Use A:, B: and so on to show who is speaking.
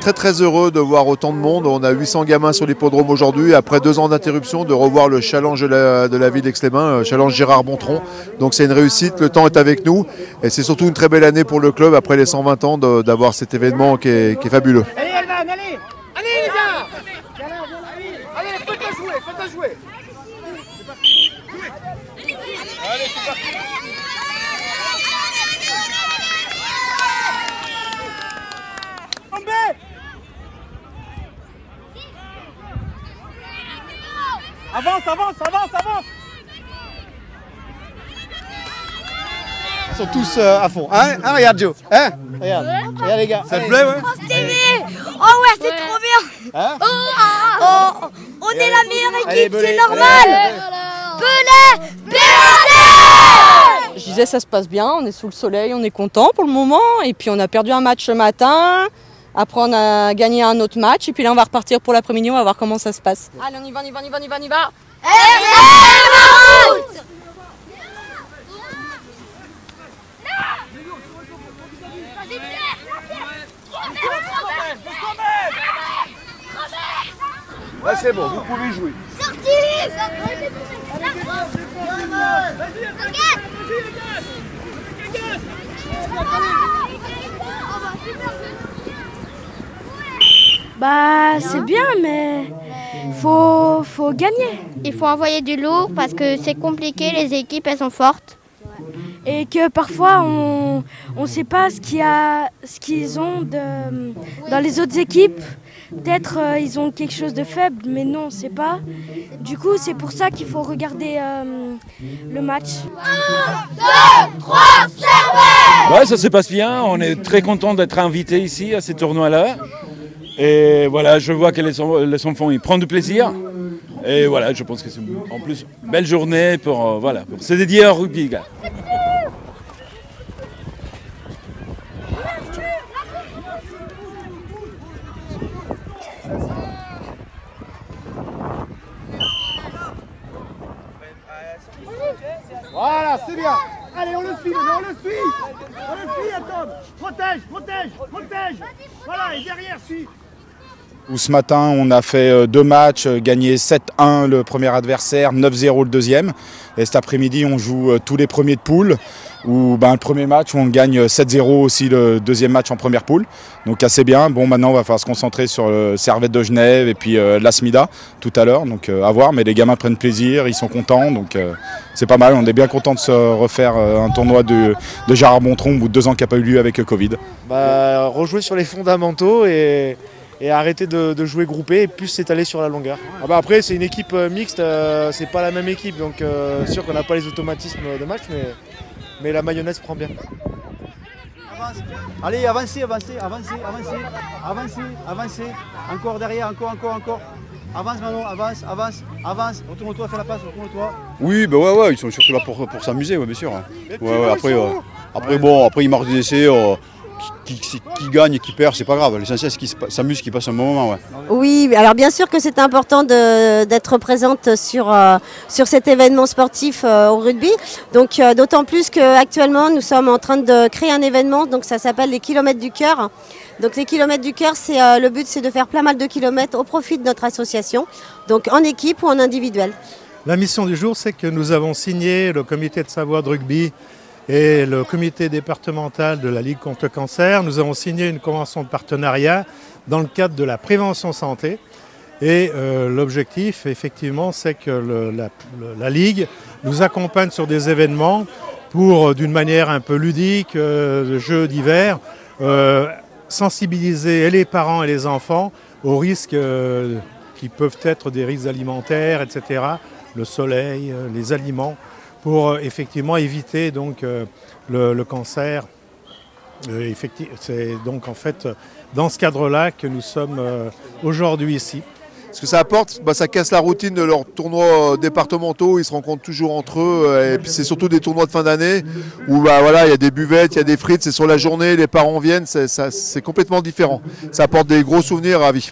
A: très heureux de voir autant de monde. On a 800 gamins sur l'hippodrome aujourd'hui. Après 2 ans d'interruption, de revoir le challenge de la ville d'Aix-les-Bains, challenge Gérard Bontron. Donc c'est une réussite, le temps est avec nous. Et c'est surtout une très belle année pour le club après les 120 ans d'avoir cet événement qui est fabuleux.
B: Allez Elvan, allez! Allez les gars! Allez, faites-la jouer, faites-la jouer! C'est parti! Allez, c'est parti! Avance, avance, avance, avance!
C: Ils sont tous à fond. Hein, regarde Joe. Hein, regarde. Regarde les gars.
A: Ça te plaît, ouais?
D: Oh, ouais, c'est trop bien.
C: Hein,
D: On est la meilleure
C: Allez,
D: équipe,
C: Belay,
D: c'est normal.
C: allez,
D: Belay, Belay.
E: Je disais ça se passe bien, on est sous le soleil, on est content pour le moment. Et puis on a perdu un match ce matin. Après on a gagné un autre match. Et puis là on va repartir pour l'après-midi, on va voir comment ça se passe. Allez, on y va, on y va, on y va, on y va, on y va.
A: Là c'est bon, vous pouvez jouer.
F: Bah c'est bien mais faut gagner.
G: Il faut envoyer du lourd parce que c'est compliqué, les équipes elles sont fortes.
F: Et que parfois on sait pas ce qu'ils ont dans les autres équipes. Peut-être ils ont quelque chose de faible, mais non, on sait pas. Du coup, c'est pour ça qu'il faut regarder le match.
D: 1, 2, 3, servez!
H: Ouais, ça se passe bien. On est très content d'être invités ici à ces tournois-là. Et voilà, je vois que les enfants ils prennent du plaisir. Et voilà, je pense que c'est en plus une belle journée pour se dédier au rugby, gars.
B: Voilà, c'est bien! Allez, on le suit, on le suit! On le suit, Tom! Protège, protège, protège! Voilà, et derrière, suit!
I: Ce matin, on a fait 2 matchs, gagné 7-1 le premier adversaire, 9-0 le deuxième. Et cet après-midi, on joue tous les premiers de poule. Où le premier match, on gagne 7-0 aussi le deuxième match en première poule. Donc assez bien. Bon, maintenant, on va falloir se concentrer sur le Servette de Genève et puis l'Asmida tout à l'heure. Donc à voir, mais les gamins prennent plaisir, ils sont contents. Donc c'est pas mal. On est bien content de se refaire un tournoi de Gérard Bontron au bout de 2 ans qui n'a pas eu lieu avec Covid.
C: rejouer sur les fondamentaux et arrêter de jouer groupé et plus s'étaler sur la longueur. Après c'est une équipe mixte, c'est pas la même équipe, donc sûr qu'on n'a pas les automatismes de match, mais la mayonnaise prend bien.
J: Avance. Allez, avancez, avancez, avancez, avancez, avancez, avancez, encore derrière, encore. Avance Manon, avance, avance, avance, retourne-toi, fais la passe, retourne-toi.
K: Oui, ouais, ils sont surtout là pour s'amuser, bien sûr. Après ils marquent des essais. Qui gagne et qui perd, c'est pas grave. L'essentiel, c'est qu'ils s'amusent, qu'ils passent un bon moment. Ouais.
L: Oui, alors bien sûr que c'est important d'être présente sur cet événement sportif au rugby. Donc d'autant plus qu'actuellement, nous sommes en train de créer un événement, donc ça s'appelle les kilomètres du cœur. Donc les kilomètres du cœur, le but c'est de faire plein mal de kilomètres au profit de notre association, donc en équipe ou en individuel.
M: La mission du jour, c'est que nous avons signé, le comité de Savoie de rugby et le comité départemental de la Ligue contre le cancer, nous avons signé une convention de partenariat dans le cadre de la prévention santé. Et l'objectif, effectivement, c'est que la Ligue nous accompagne sur des événements pour, d'une manière un peu ludique, de jeux divers, sensibiliser les parents et les enfants aux risques qui peuvent être des risques alimentaires, etc., le soleil, les aliments, pour effectivement éviter donc, le cancer. C'est donc en fait dans ce cadre-là que nous sommes aujourd'hui ici.
A: Ce que ça apporte, ça casse la routine de leurs tournois départementaux, ils se rencontrent toujours entre eux, et puis c'est surtout des tournois de fin d'année où il y a des buvettes, il y a des frites, c'est sur la journée, les parents viennent, c'est complètement différent. Ça apporte des gros souvenirs à vie.